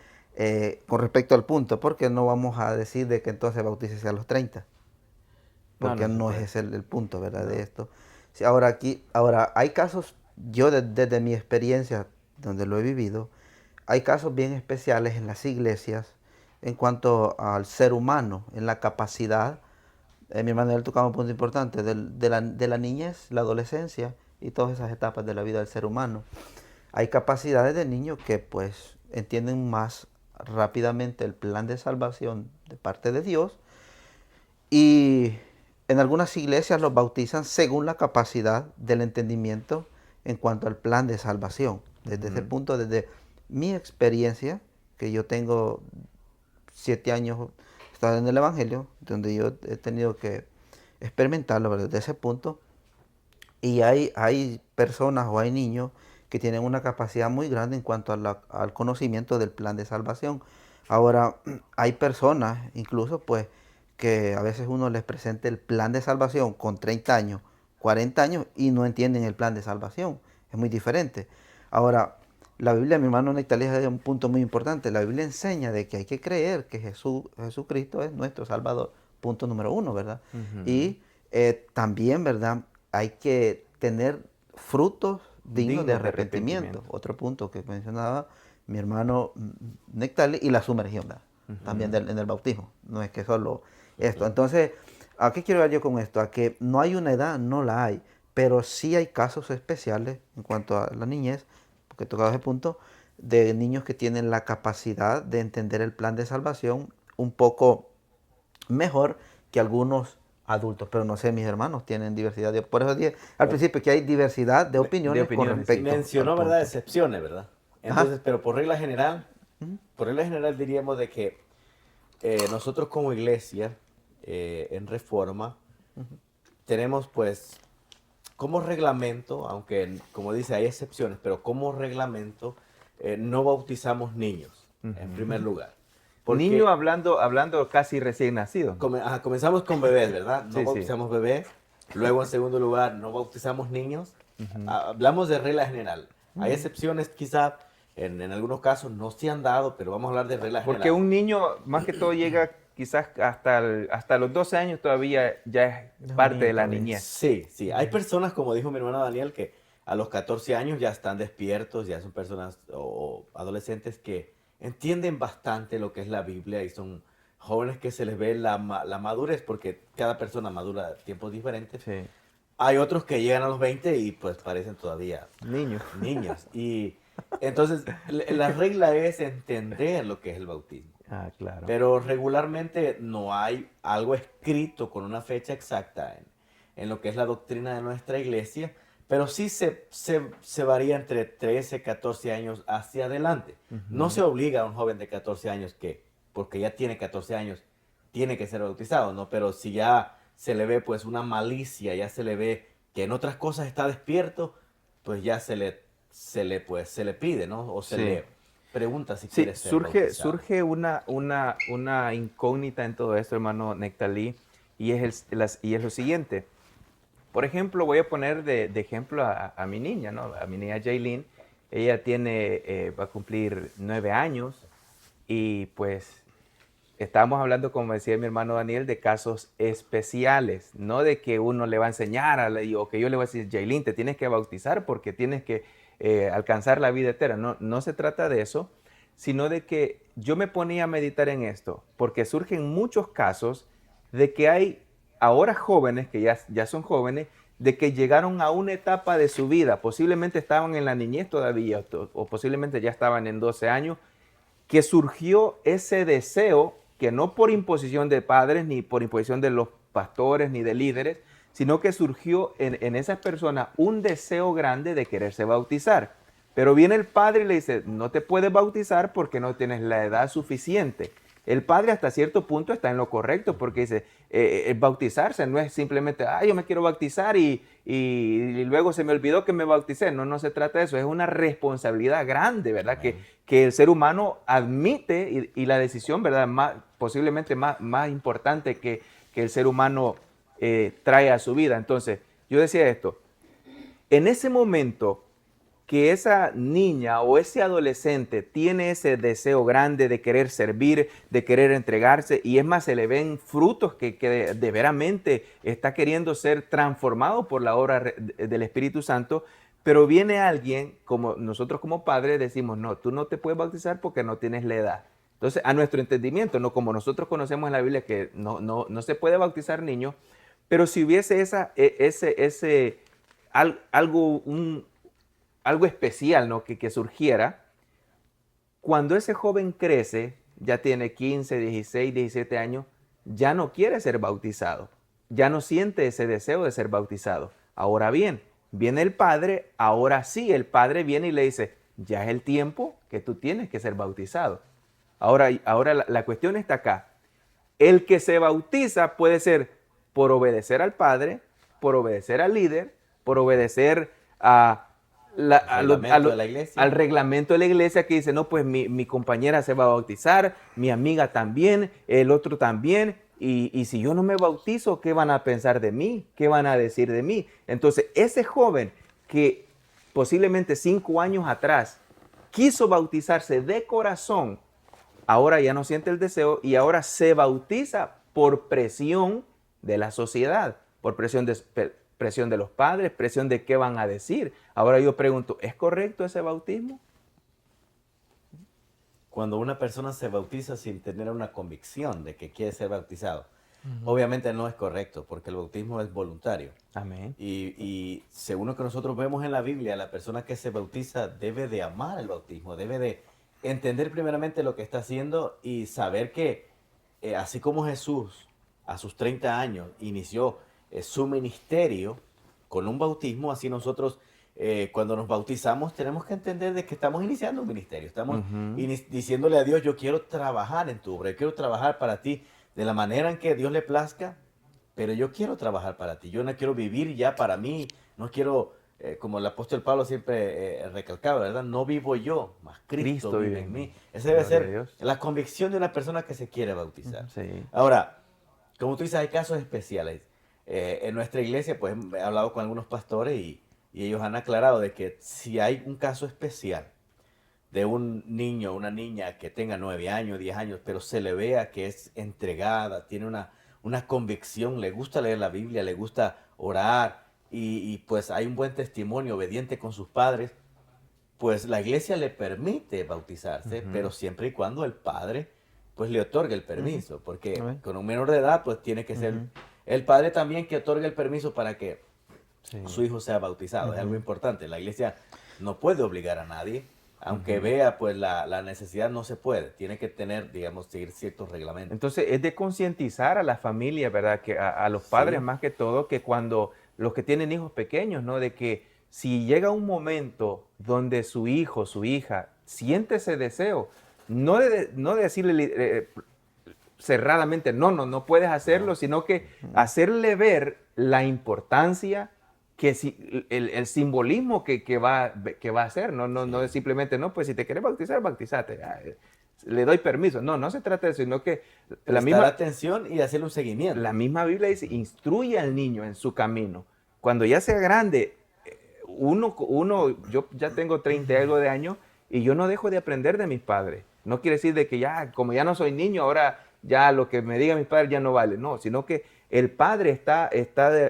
con respecto al punto, ¿por qué no vamos a decir de que entonces bautícese a los 30? Porque no es ese el punto, ¿verdad? De esto. Sí, ahora hay casos, yo desde mi experiencia, donde lo he vivido, hay casos bien especiales en las iglesias en cuanto al ser humano, en la capacidad. Mi hermano él tocaba un punto importante de la niñez, la adolescencia y todas esas etapas de la vida del ser humano. Hay capacidades de niños que pues entienden más rápidamente el plan de salvación de parte de Dios, y en algunas iglesias los bautizan según la capacidad del entendimiento en cuanto al plan de salvación. Desde ese punto, desde mi experiencia, que yo tengo 7 años estado en el Evangelio, donde yo he tenido que experimentarlo, ¿verdad? Desde ese punto. Y hay personas o hay niños que tienen una capacidad muy grande en cuanto al conocimiento del plan de salvación. Ahora, hay personas, incluso, pues, que a veces uno les presenta el plan de salvación con 30 años, 40 años y no entienden el plan de salvación. Es muy diferente. Ahora, la Biblia, mi hermano Nectalí, es un punto muy importante. La Biblia enseña de que hay que creer que Jesucristo es nuestro Salvador. Punto número 1, ¿verdad? Y también, ¿verdad? Hay que tener frutos dignos de arrepentimiento. Otro punto que mencionaba mi hermano Nectalí, y la sumergión, ¿verdad? También en el bautismo. No es que solo esto. Entonces, ¿a qué quiero ver yo con esto? A que no hay una edad, no la hay, pero sí hay casos especiales en cuanto a la niñez, porque he tocado ese punto, de niños que tienen la capacidad de entender el plan de salvación un poco mejor que algunos adultos. Pero no sé, mis hermanos tienen diversidad de... Por eso dije al principio que hay diversidad de opiniones, con respecto mencionó, al ¿verdad? punto. Excepciones, ¿verdad? Entonces, pero por regla general diríamos de que nosotros como iglesia, en Reforma, tenemos pues como reglamento, aunque como dice hay excepciones, pero como reglamento no bautizamos niños, en primer lugar. Niño hablando casi recién nacido. Comenzamos con bebés, ¿verdad? No Sí, sí. bautizamos bebés. Luego, en segundo lugar, no bautizamos niños. Hablamos de regla general. Hay excepciones quizá, en algunos casos no se han dado, pero vamos a hablar de regla general. Porque un niño, más que todo, llega quizás hasta los 12 años todavía ya es parte de la niñez. Sí, sí. Hay personas, como dijo mi hermano Daniel, que a los 14 años ya están despiertos, ya son personas o adolescentes que entienden bastante lo que es la Biblia y son jóvenes que se les ve la madurez, porque cada persona madura a tiempos diferentes. Sí. Hay otros que llegan a los 20 y pues parecen todavía Niños. niños. Y entonces la regla es entender lo que es el bautismo. Ah, claro. Pero regularmente no hay algo escrito con una fecha exacta en lo que es la doctrina de nuestra iglesia, pero sí se varía entre 13, 14 años hacia adelante. No se obliga a un joven de 14 años que, porque ya tiene 14 años, tiene que ser bautizado, ¿no? Pero si ya se le ve pues una malicia, ya se le ve que en otras cosas está despierto, pues ya se le pide, ¿no? O se le pregunta si quiere ser bautizado. Surge una incógnita en todo esto, hermano Nectalí, y es lo siguiente. Por ejemplo, voy a poner de ejemplo a mi niña, ¿no? A mi niña Jaylin. Ella va a cumplir 9 años y pues estábamos hablando, como decía mi hermano Daniel, de casos especiales, no de que uno le va a enseñar o que yo le voy a decir, Jaylin, te tienes que bautizar porque tienes que alcanzar la vida eterna. No, no se trata de eso, sino de que yo me ponía a meditar en esto, porque surgen muchos casos de que hay ahora jóvenes, que ya son jóvenes, de que llegaron a una etapa de su vida, posiblemente estaban en la niñez todavía, o posiblemente ya estaban en 12 años, que surgió ese deseo, que no por imposición de padres, ni por imposición de los pastores, ni de líderes, sino que surgió en esas personas un deseo grande de quererse bautizar. Pero viene el padre y le dice, no te puedes bautizar porque no tienes la edad suficiente. El padre hasta cierto punto está en lo correcto porque dice, bautizarse no es simplemente, yo me quiero bautizar y luego se me olvidó que me bauticé. No, no se trata de eso, es una responsabilidad grande, ¿verdad? Que el ser humano admite y la decisión, ¿verdad? Posiblemente más importante que el ser humano trae a su vida. Entonces, yo decía esto, en ese momento que esa niña o ese adolescente tiene ese deseo grande de querer servir, de querer entregarse, y es más, se le ven frutos que de veramente está queriendo ser transformado por la obra del Espíritu Santo, pero viene alguien, como nosotros como padres decimos, no, tú no te puedes bautizar porque no tienes la edad. Entonces, a nuestro entendimiento, no como nosotros conocemos en la Biblia que no se puede bautizar niños, pero si hubiese algo especial, ¿no? que surgiera, cuando ese joven crece, ya tiene 15, 16, 17 años, ya no quiere ser bautizado, ya no siente ese deseo de ser bautizado. Ahora bien, viene el padre, ahora sí, el padre viene y le dice, ya es el tiempo que tú tienes que ser bautizado. Ahora la cuestión está acá. El que se bautiza puede ser por obedecer al padre, por obedecer al líder, por obedecer al reglamento de la iglesia que dice, no, pues mi compañera se va a bautizar, mi amiga también, el otro también, y si yo no me bautizo, ¿qué van a pensar de mí? ¿Qué van a decir de mí? Entonces, ese joven que posiblemente 5 años atrás quiso bautizarse de corazón, ahora ya no siente el deseo y ahora se bautiza por presión de la sociedad, por presión de los padres, presión de qué van a decir. Ahora yo pregunto, ¿es correcto ese bautismo? Cuando una persona se bautiza sin tener una convicción de que quiere ser bautizado, obviamente no es correcto, porque el bautismo es voluntario. Amén. Y según lo que nosotros vemos en la Biblia, la persona que se bautiza debe de amar el bautismo, debe de entender primeramente lo que está haciendo y saber que así como Jesús a sus 30 años inició su ministerio con un bautismo, así nosotros cuando nos bautizamos tenemos que entender de que estamos iniciando un ministerio, estamos diciéndole a Dios, yo quiero trabajar en tu obra, yo quiero trabajar para ti de la manera en que Dios le plazca, pero yo quiero trabajar para ti, yo no quiero vivir ya para mí, no quiero, como el apóstol Pablo siempre recalcaba, ¿verdad? No vivo yo, mas Cristo vive en mí. Esa debe ser la convicción de una persona que se quiere bautizar. Sí. Ahora, como tú dices, hay casos especiales. En nuestra iglesia, pues he hablado con algunos pastores y ellos han aclarado de que si hay un caso especial de un niño o una niña que tenga 9 años, 10 años, pero se le vea que es entregada, tiene una convicción, le gusta leer la Biblia, le gusta orar y pues hay un buen testimonio obediente con sus padres, pues la iglesia le permite bautizarse, pero siempre y cuando el padre pues le otorgue el permiso, porque con un menor de edad pues tiene que ser el padre también que otorgue el permiso para que su hijo sea bautizado. Es algo importante. La iglesia no puede obligar a nadie, aunque vea pues la necesidad, no se puede. Tiene que tener, digamos, seguir ciertos reglamentos. Entonces es de concientizar a la familia, ¿verdad? Que a los padres más que todo, que cuando los que tienen hijos pequeños, ¿no? De que si llega un momento donde su hijo, su hija siente ese deseo, no de decirle cerradamente, no puedes hacerlo, sino que hacerle ver la importancia, que el simbolismo que va a hacer, no es simplemente, no, pues si te quieres bautizar, bautízate, le doy permiso. No se trata de eso, sino que la misma atención y hacerle un seguimiento. La misma Biblia dice, instruye al niño en su camino. Cuando ya sea grande, yo ya tengo 30 y algo de años y yo no dejo de aprender de mis padres. No quiere decir de que ya, como ya no soy niño, ahora ya lo que me digan mis padres ya no vale. No, sino que el padre está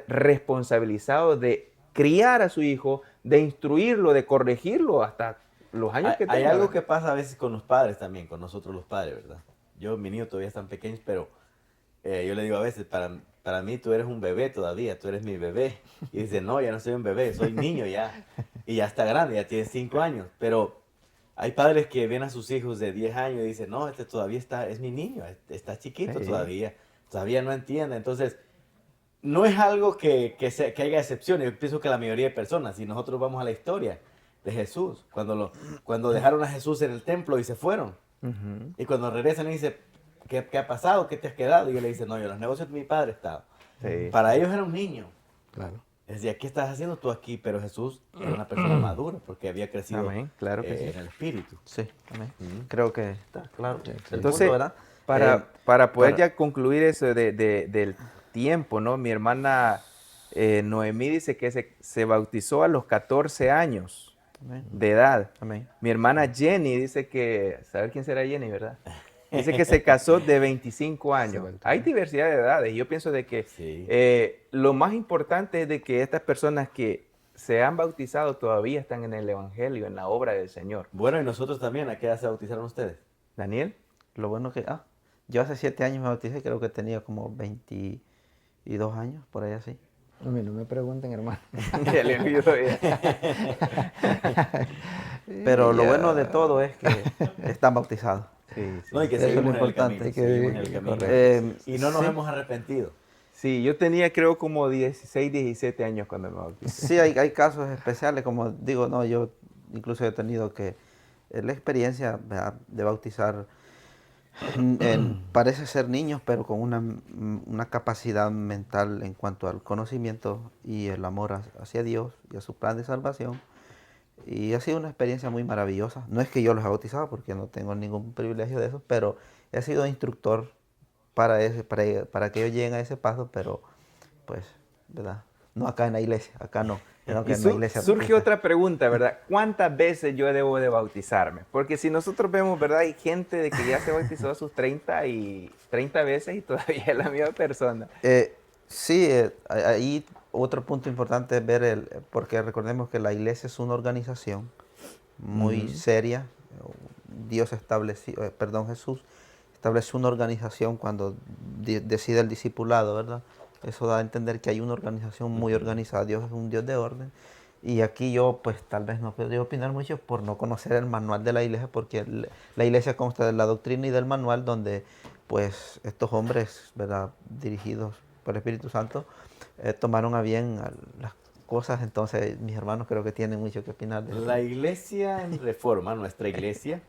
responsabilizado de criar a su hijo, de instruirlo, de corregirlo hasta los años que tenga. Hay algo que pasa a veces con los padres también, con nosotros los padres, ¿verdad? Mis niños todavía están pequeños, pero yo le digo a veces, para mí tú eres un bebé todavía, tú eres mi bebé. Y dice, no, ya no soy un bebé, soy niño ya. Y ya está grande, ya tiene 5 años. Pero hay padres que ven a sus hijos de 10 años y dicen, no, este todavía es mi niño, está chiquito todavía no entiende. Entonces, no es algo que haya excepciones. Yo pienso que la mayoría de personas, si nosotros vamos a la historia de Jesús, cuando dejaron a Jesús en el templo y se fueron, y cuando regresan y dicen, ¿qué ha pasado? ¿Qué te has quedado? Y él le dice, no, yo en los negocios de mi padre estaba. Sí. Para ellos era un niño. Claro. Es decir, ¿qué estás haciendo tú aquí? Pero Jesús era una persona madura porque había crecido Amén, claro que sí. en el espíritu. Sí, amén. Ujú. Creo que está claro. Sí, sí. El Entonces, punto, ¿verdad? para poder para- ya concluir eso del tiempo, ¿no? Mi hermana Noemí dice que se bautizó a los 14 años Amén. de edad. Amén. Mi hermana Jenny dice que, ¿saber quién será Jenny, verdad? Dice que se casó de 25 años. bautizó. Hay diversidad de edades. Yo pienso de que Sí. lo más importante es de que estas personas que se han bautizado todavía están en el Evangelio, en la obra del Señor. Bueno, y nosotros también, ¿a qué edad se bautizaron ustedes? Daniel. Lo bueno que, yo hace 7 años me bauticé, creo que tenía como 22 años, por ahí así. A mí no me pregunten, hermano. Ya le olvidó ya. Pero lo Ya. bueno de todo es que están bautizados. Sí, sí. No, y que Eso es lo seguimos en el importante, camino. que- Seguimos en el camino. correcto. Y no nos sí. hemos arrepentido. Sí, yo tenía creo como 16, 17 años cuando me bauticé. Sí, hay casos especiales, como digo, no, yo incluso he tenido que la experiencia, ¿verdad?, de bautizar, parece ser niños, pero con una capacidad mental en cuanto al conocimiento y el amor hacia Dios y a su plan de salvación. Y ha sido una experiencia muy maravillosa. No es que yo los he bautizado, porque no tengo ningún privilegio de eso, pero he sido instructor para que ellos lleguen a ese paso, pero pues, ¿verdad? No acá en la iglesia, acá no. Sino que Y en la iglesia surge bautista. otra pregunta, ¿verdad? ¿Cuántas veces yo debo de bautizarme? Porque si nosotros vemos, ¿verdad? Hay gente de que ya se bautizó a sus 30 veces y todavía es la misma persona. Sí, ahí otro punto importante es ver porque recordemos que la iglesia es una organización muy seria. Jesús estableció una organización cuando decide el discipulado, ¿verdad? Eso da a entender que hay una organización muy organizada. Dios es un Dios de orden. Y aquí yo, pues, tal vez no podría opinar mucho por no conocer el manual de la iglesia, porque la iglesia consta de la doctrina y del manual, donde, pues, estos hombres, ¿verdad?, dirigidos por el Espíritu Santo, tomaron a bien las cosas. Entonces, mis hermanos creo que tienen mucho que opinar de eso. La iglesia en reforma, nuestra iglesia,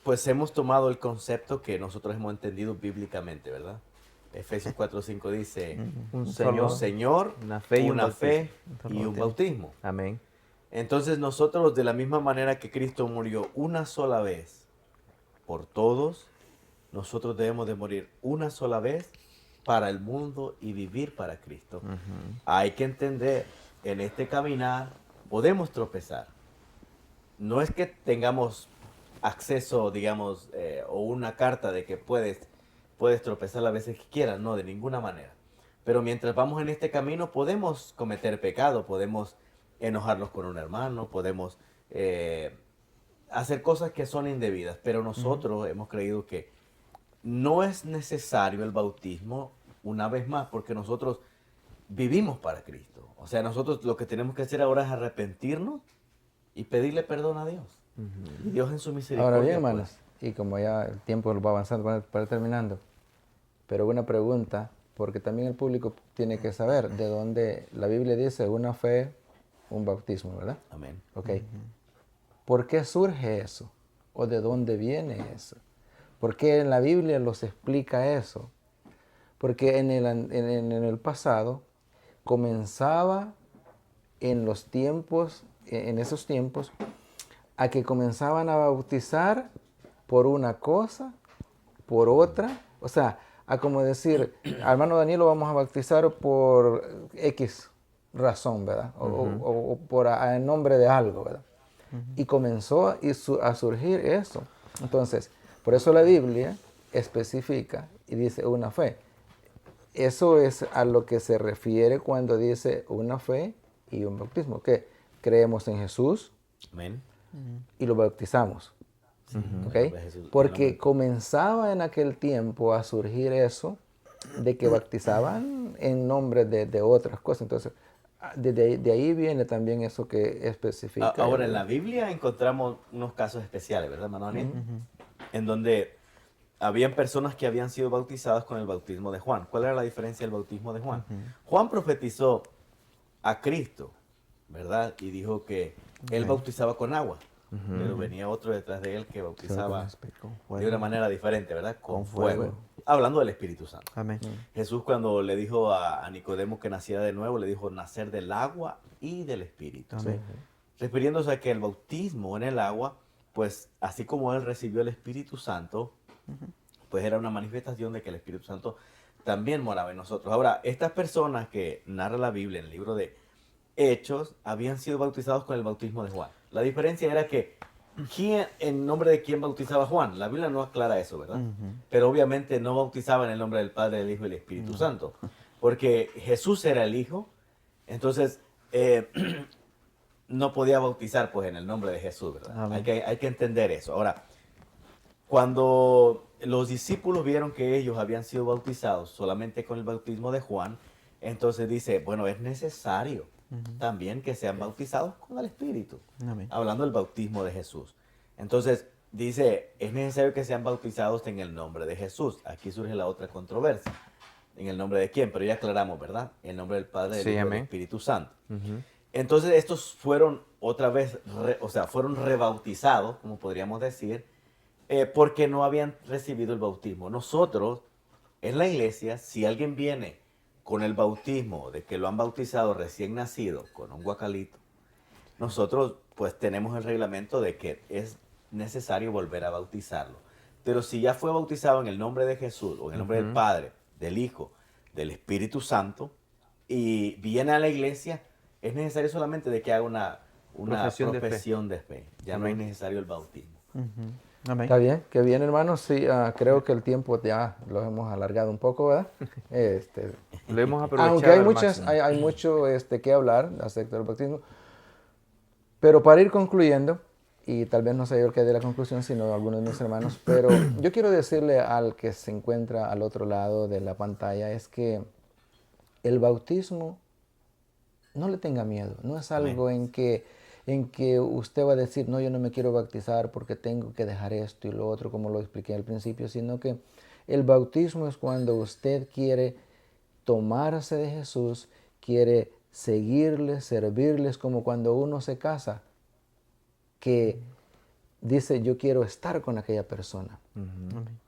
pues hemos tomado el concepto que nosotros hemos entendido bíblicamente, ¿verdad? Efesios 4:5 dice, Un solo Señor, Señor, una fe y un fe bautismo. y un bautismo. Amén. Entonces nosotros, de la misma manera que Cristo murió una sola vez por todos, nosotros debemos de morir una sola vez para el mundo y vivir para Cristo. Hay que entender, en este caminar podemos tropezar. No es que tengamos acceso, digamos, o una carta de que puedes tropezar las veces que quieras, no, de ninguna manera. Pero mientras vamos en este camino podemos cometer pecado, podemos enojarnos con un hermano, podemos hacer cosas que son indebidas, pero nosotros hemos creído que no es necesario el bautismo una vez más, porque nosotros vivimos para Cristo. O sea, nosotros lo que tenemos que hacer ahora es arrepentirnos y pedirle perdón a Dios. Y Dios en su misericordia. Ahora bien, pues, hermanos, y como ya el tiempo va avanzando para ir terminando, pero una pregunta, porque también el público tiene que saber de dónde la Biblia dice una fe, un bautismo, ¿verdad? amén. Ok. ¿Por qué surge eso? ¿O de dónde viene eso? ¿Por qué en la Biblia los explica eso? Porque en el pasado comenzaba en esos tiempos, a que comenzaban a bautizar por una cosa, por otra. O sea, a como decir, al hermano Daniel lo vamos a bautizar por X razón, ¿verdad? O en nombre de algo, ¿verdad? Y comenzó a surgir eso. Entonces, por eso la Biblia especifica y dice una fe. Eso es a lo que se refiere cuando dice una fe y un bautismo, que creemos en Jesús Amén. y lo bautizamos. ¿Ok? En nombre de Jesús. Porque comenzaba en aquel tiempo a surgir eso de que bautizaban en nombre de otras cosas. Entonces, de ahí viene también eso que especifica. Ahora, en la Biblia encontramos unos casos especiales, ¿verdad, hermano Daniel? En donde habían personas que habían sido bautizadas con el bautismo de Juan. ¿Cuál era la diferencia del bautismo de Juan? Juan profetizó a Cristo, ¿verdad? Y dijo que él bautizaba con agua. pero venía otro detrás de él que bautizaba Con de fuego. una manera diferente, ¿verdad? Con Con fuego. fuego. Hablando del Espíritu Santo. Amén. Jesús cuando le dijo a Nicodemo que naciera de nuevo, le dijo nacer del agua y del Espíritu. Amén. Refiriéndose a que el bautismo en el agua, pues así como él recibió el Espíritu Santo, pues era una manifestación de que el Espíritu Santo también moraba en nosotros. Ahora, estas personas que narra la Biblia en el libro de Hechos habían sido bautizados con el bautismo de Juan. La diferencia era que en nombre de quién bautizaba Juan. La Biblia no aclara eso, ¿verdad? Pero obviamente no bautizaba en el nombre del Padre, del Hijo y del Espíritu Santo. Porque Jesús era el Hijo, entonces no podía bautizar pues en el nombre de Jesús, ¿verdad? Amén. Hay que entender eso. Ahora, cuando los discípulos vieron que ellos habían sido bautizados solamente con el bautismo de Juan, entonces dice, bueno, es necesario también que sean bautizados con el Espíritu. Amén. Hablando del bautismo de Jesús. Entonces, dice, es necesario que sean bautizados en el nombre de Jesús. Aquí surge la otra controversia. ¿En el nombre de quién? Pero ya aclaramos, ¿verdad? En el nombre del Padre, del Sí, Hijo y del amén. Espíritu Santo. Ujú. Entonces, estos fueron otra vez, fueron rebautizados, como podríamos decir, porque no habían recibido el bautismo. Nosotros, en la iglesia, si alguien viene con el bautismo de que lo han bautizado recién nacido, con un guacalito, nosotros pues tenemos el reglamento de que es necesario volver a bautizarlo. Pero si ya fue bautizado en el nombre de Jesús, o en el nombre del Padre, del Hijo, del Espíritu Santo, y viene a la iglesia, es necesario solamente de que haga una profesión de fe. Ya no es necesario el bautismo. Amén. Está bien, qué bien, hermanos. Sí, creo que el tiempo ya lo hemos alargado un poco, ¿verdad? Lo hemos aprovechado Aunque hay al muchas, máximo. hay mucho que hablar acerca del bautismo. Pero para ir concluyendo, y tal vez no sea yo el que dé la conclusión, sino algunos de mis hermanos, pero yo quiero decirle al que se encuentra al otro lado de la pantalla, es que el bautismo, no le tenga miedo, no es algo en que usted va a decir, no, yo no me quiero bautizar porque tengo que dejar esto y lo otro, como lo expliqué al principio, sino que el bautismo es cuando usted quiere tomarse de Jesús, quiere seguirle, servirles, como cuando uno se casa, que dice, yo quiero estar con aquella persona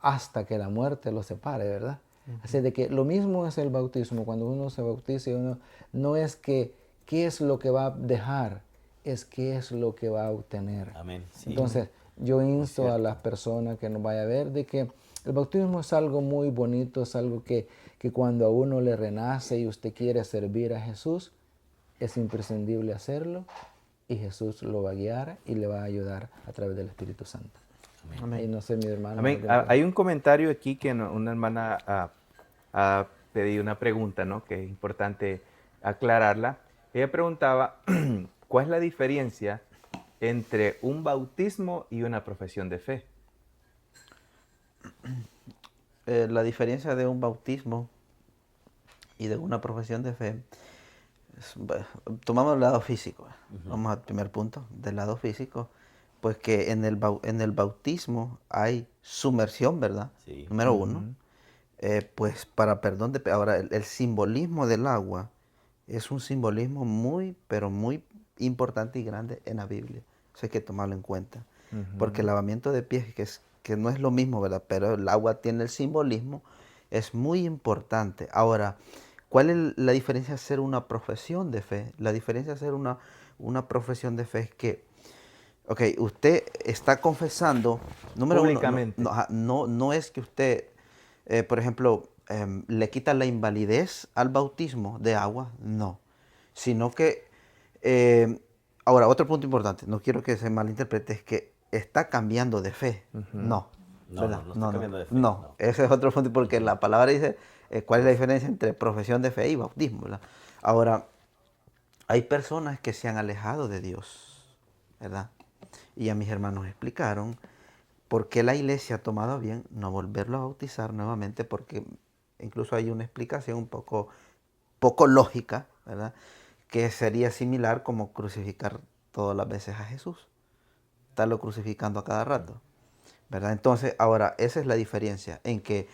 hasta que la muerte lo separe, ¿verdad? Así de que lo mismo es el bautismo. Cuando uno se bautiza, uno no es que qué es lo que va a dejar, es qué es lo que va a obtener. Amén. Sí. Entonces, yo insto a las personas que nos vaya a ver de que el bautismo es algo muy bonito, es algo que cuando a uno le renace y usted quiere servir a Jesús, es imprescindible hacerlo y Jesús lo va a guiar y le va a ayudar a través del Espíritu Santo. Amén. Y no sé, mi hermano. Amén. Hay un comentario aquí que una hermana ha pedido una pregunta, ¿no? Que es importante aclararla. Ella preguntaba, ¿cuál es la diferencia entre un bautismo y una profesión de fe? La diferencia de un bautismo y de una profesión de fe, tomamos el lado físico. Vamos al primer punto, del lado físico, pues que en el bautismo hay sumersión, ¿verdad? Sí. Número uno. Pues para perdón de ahora, el simbolismo del agua es un simbolismo muy, pero muy importante y grande en la Biblia. Eso hay que tomarlo en cuenta. Porque el lavamiento de pies, que no es lo mismo, ¿verdad? Pero el agua tiene el simbolismo, es muy importante. Ahora, ¿cuál es la diferencia de ser una profesión de fe? La diferencia de ser una profesión de fe es que, ok, usted está confesando, número Públicamente. uno, no es que usted, por ejemplo, le quita la invalidez al bautismo de agua, no. Sino que, ahora, otro punto importante, no quiero que se malinterprete, es que está cambiando de fe. No. No, ¿verdad? no está cambiando de fe, No, no. ese es otro punto porque la palabra dice cuál es la diferencia entre profesión de fe y bautismo, ¿verdad? Ahora, hay personas que se han alejado de Dios, ¿verdad? Y a mis hermanos explicaron por qué la iglesia ha tomado a bien no volverlo a bautizar nuevamente, porque incluso hay una explicación un poco lógica, ¿verdad? Que sería similar como crucificar todas las veces a Jesús, estarlo crucificando a cada rato, ¿verdad? Entonces, ahora, esa es la diferencia, en que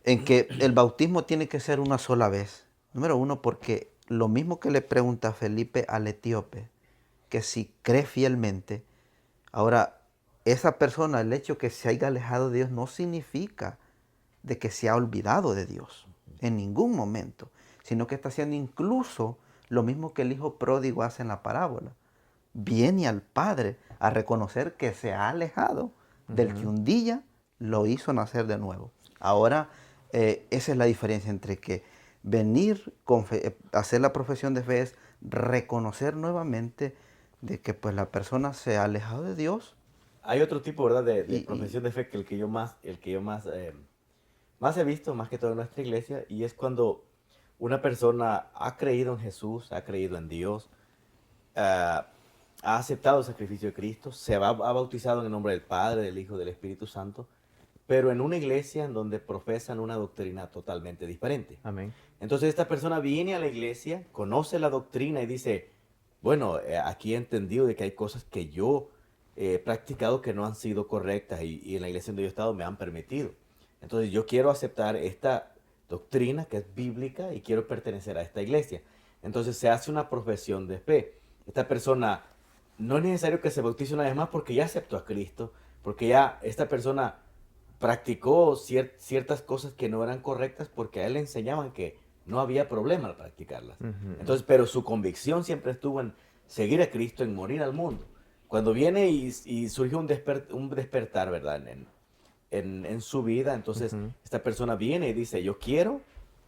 el bautismo tiene que ser una sola vez. Número uno, porque lo mismo que le pregunta Felipe al etíope, que si cree fielmente, Ahora, esa persona, el hecho que se haya alejado de Dios no significa de que se ha olvidado de Dios en ningún momento, sino que está haciendo incluso lo mismo que el hijo pródigo hace en la parábola. Viene al padre a reconocer que se ha alejado del que un día lo hizo nacer de nuevo. Ahora, esa es la diferencia entre que venir, hacer la profesión de fe es reconocer nuevamente de que pues la persona se ha alejado de Dios. Hay otro tipo, ¿verdad?, de Y- profesión de fe que más he visto, más que todo en nuestra iglesia, y es cuando una persona ha creído en Jesús, ha creído en Dios, ha aceptado el sacrificio de Cristo, ha bautizado en el nombre del Padre, del Hijo, del Espíritu Santo, pero en una iglesia en donde profesan una doctrina totalmente diferente. Amén. Entonces esta persona viene a la iglesia, conoce la doctrina y dice, bueno, aquí he entendido de que hay cosas que yo he practicado que no han sido correctas y en la iglesia donde yo he estado me han permitido. Entonces yo quiero aceptar esta doctrina que es bíblica y quiero pertenecer a esta iglesia. Entonces se hace una profesión de fe. Esta persona no es necesario que se bautice una vez más porque ya aceptó a Cristo, porque ya esta persona practicó ciertas cosas que no eran correctas porque a él le enseñaban que no había problema al practicarlas. Entonces, pero su convicción siempre estuvo en seguir a Cristo, en morir al mundo. Cuando viene y surge un despertar, ¿verdad? En su vida, entonces esta persona viene y dice, yo quiero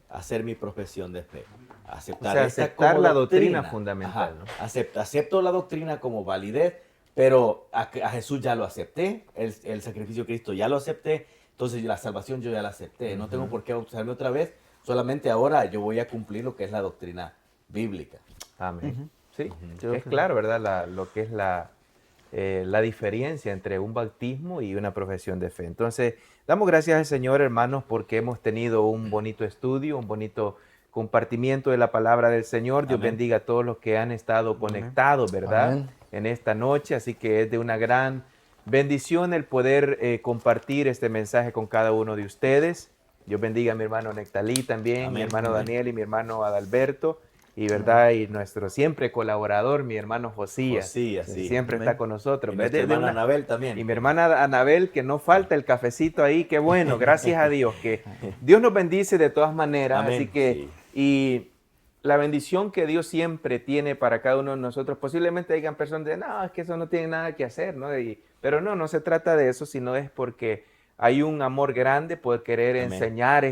hacer mi profesión de fe. Aceptar, O sea, esta aceptar como la doctrina fundamental, ¿no? Acepto la doctrina como validez, pero a Jesús ya lo acepté, el sacrificio de Cristo ya lo acepté, entonces la salvación yo ya la acepté, no tengo por qué bautizarme otra vez, solamente ahora yo voy a cumplir lo que es la doctrina bíblica. Amén. Sí, Creo es que claro, ¿verdad? Lo que es la diferencia entre un bautismo y una profesión de fe. Entonces, damos gracias al Señor, hermanos, porque hemos tenido un bonito estudio, un bonito compartimiento de la palabra del Señor. Dios Amén. bendiga a todos los que han estado conectados, ¿verdad? Amén. En esta noche, así que es de una gran bendición el poder compartir este mensaje con cada uno de ustedes. Dios bendiga a mi hermano Nectalí también, mi Amén, hermano amén. Daniel y mi hermano Adalberto. Y verdad, y nuestro siempre colaborador, mi hermano Josías, Josías, que sí. siempre Amén. está con nosotros. Y ¿Ves? nuestra hermana Anabel también. Y mi hermana Anabel, que no falta el cafecito ahí, qué bueno, gracias a Dios, que Dios nos bendice de todas maneras, Amén, así que, sí. y la bendición que Dios siempre tiene para cada uno de nosotros, posiblemente digan personas de, no, es que eso no tiene nada que hacer, ¿no? Pero no se trata de eso, sino es porque hay un amor grande por querer Amén. enseñar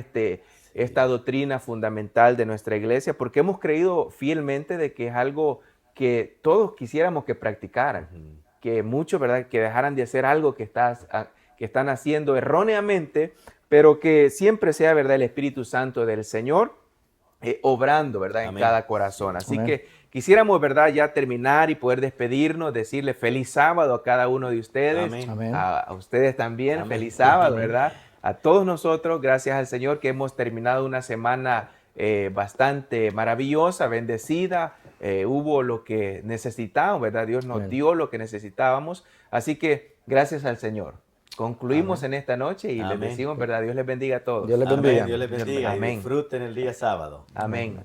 esta doctrina fundamental de nuestra iglesia, porque hemos creído fielmente de que es algo que todos quisiéramos que practicaran, que muchos, ¿verdad?, que dejaran de hacer algo que están haciendo erróneamente, pero que siempre sea, ¿verdad?, el Espíritu Santo del Señor obrando, ¿verdad?, en Amén. cada corazón. Así Amén. que quisiéramos, ¿verdad?, ya terminar y poder despedirnos, decirle feliz sábado a cada uno de ustedes, Amén. Amén. a ustedes también, Amén. feliz sábado, Amén. ¿verdad? A todos nosotros, gracias al Señor que hemos terminado una semana bastante maravillosa, bendecida. Hubo lo que necesitábamos, ¿verdad? Dios nos Amén. dio lo que necesitábamos. Así que gracias al Señor. Concluimos en esta noche y les Amén. decimos, ¿verdad? Dios les bendiga a todos. Dios les bendiga. Amén, Dios les bendiga Amén. y disfruten el día sábado. Amén.